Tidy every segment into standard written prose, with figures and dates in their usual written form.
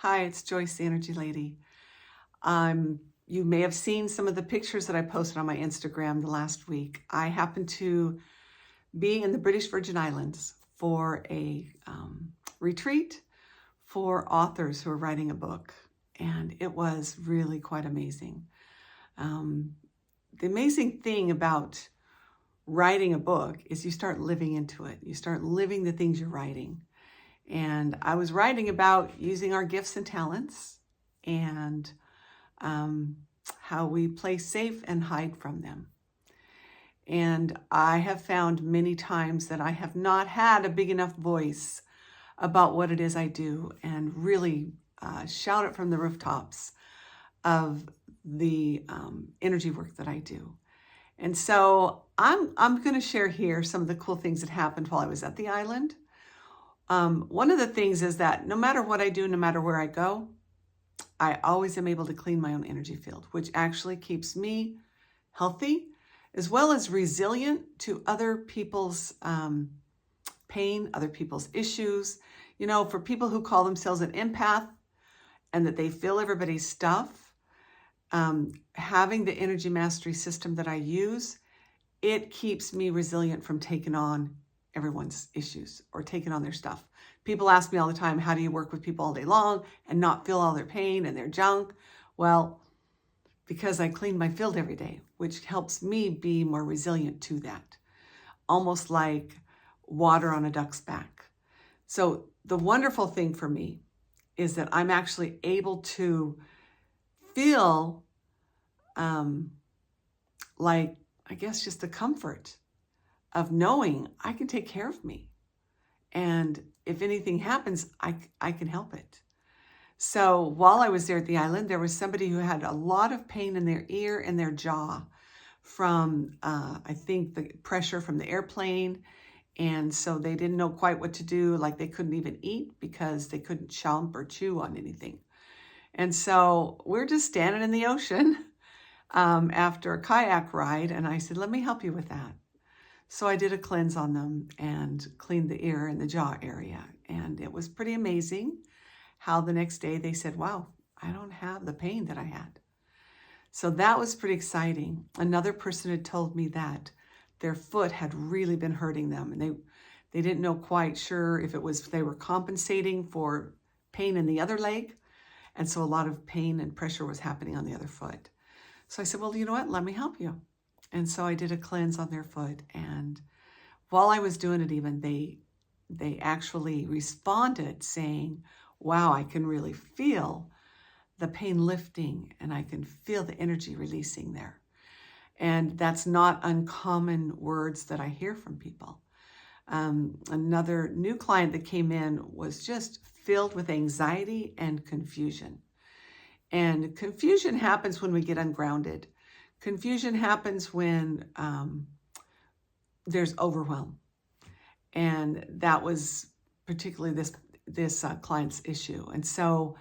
Hi, it's Joyce, the Energy Lady. You may have seen some of the pictures that I posted on my Instagram the last week. I happened to be in the British Virgin Islands for a retreat for authors who are writing a book, and it was really quite amazing. The amazing thing about writing a book is you start living into it. You start living the things you're writing. And I was writing about using our gifts and talents and how we play safe and hide from them. And I have found many times that I have not had a big enough voice about what it is I do and really shout it from the rooftops of the energy work that I do. And so I'm going to share here some of the cool things that happened while I was at the island. One of the things is that no matter what I do, no matter where I go, I always am able to clean my own energy field, which actually keeps me healthy, as well as resilient to other people's pain, other people's issues. You know, for people who call themselves an empath and that they feel everybody's stuff, having the energy mastery system that I use, it keeps me resilient from taking on everyone's issues or taking on their stuff. People ask me all the time, how do you work with people all day long and not feel all their pain and their junk? Well, because I clean my field every day, which helps me be more resilient to that. Almost like water on a duck's back. So the wonderful thing for me is that I'm actually able to feel like, I guess, just the comfort of knowing I can take care of me. And if anything happens, I can help it. So while I was there at the island, there was somebody who had a lot of pain in their ear and their jaw from, I think, the pressure from the airplane. And so they didn't know quite what to do. Like they couldn't even eat because they couldn't chomp or chew on anything. And so we're just standing in the ocean after a kayak ride. And I said, let me help you with that. So I did a cleanse on them and cleaned the ear and the jaw area. And it was pretty amazing how the next day they said, wow, I don't have the pain that I had. So that was pretty exciting. Another person had told me that their foot had really been hurting them. And they didn't know quite sure if it was they were compensating for pain in the other leg. And so a lot of pain and pressure was happening on the other foot. So I said, well, you know what? Let me help you. And so I did a cleanse on their foot. And while I was doing it, even they actually responded saying, wow, I can really feel the pain lifting and I can feel the energy releasing there. And that's not uncommon words that I hear from people. Another new client that came in was just filled with anxiety and confusion. And confusion happens when we get ungrounded. Confusion happens when there's overwhelm. And that was particularly this client's issue. And so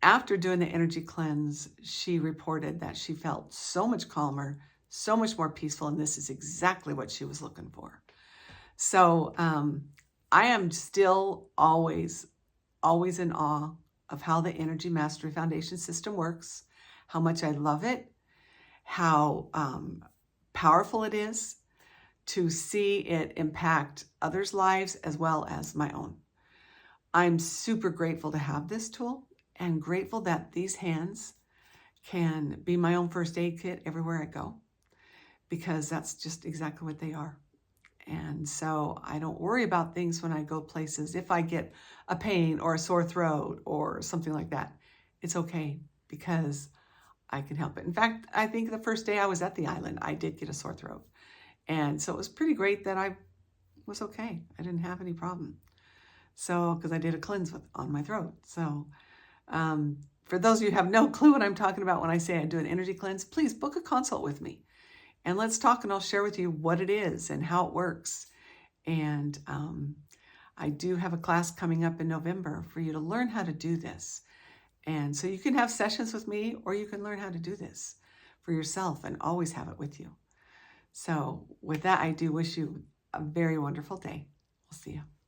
after doing the energy cleanse, she reported that she felt so much calmer, so much more peaceful, and this is exactly what she was looking for. So I am still always in awe of how the Energy Mastery Foundation system works, how much I love it, how powerful it is to see it impact others' lives as well as my own. I'm super grateful to have this tool and grateful that these hands can be my own first aid kit everywhere I go, because that's just exactly what they are. And so I don't worry about things when I go places. If I get a pain or a sore throat or something like that, it's okay because I can help it. In fact, I think the first day I was at the island, I did get a sore throat. And so it was pretty great that I was okay. I didn't have any problem. So, because I did a cleanse on my throat. So for those of you who have no clue what I'm talking about when I say I do an energy cleanse, please book a consult with me. And let's talk and I'll share with you what it is and how it works. And I do have a class coming up in November for you to learn how to do this. And so you can have sessions with me or you can learn how to do this for yourself and always have it with you. So with that, I do wish you a very wonderful day. We'll see you.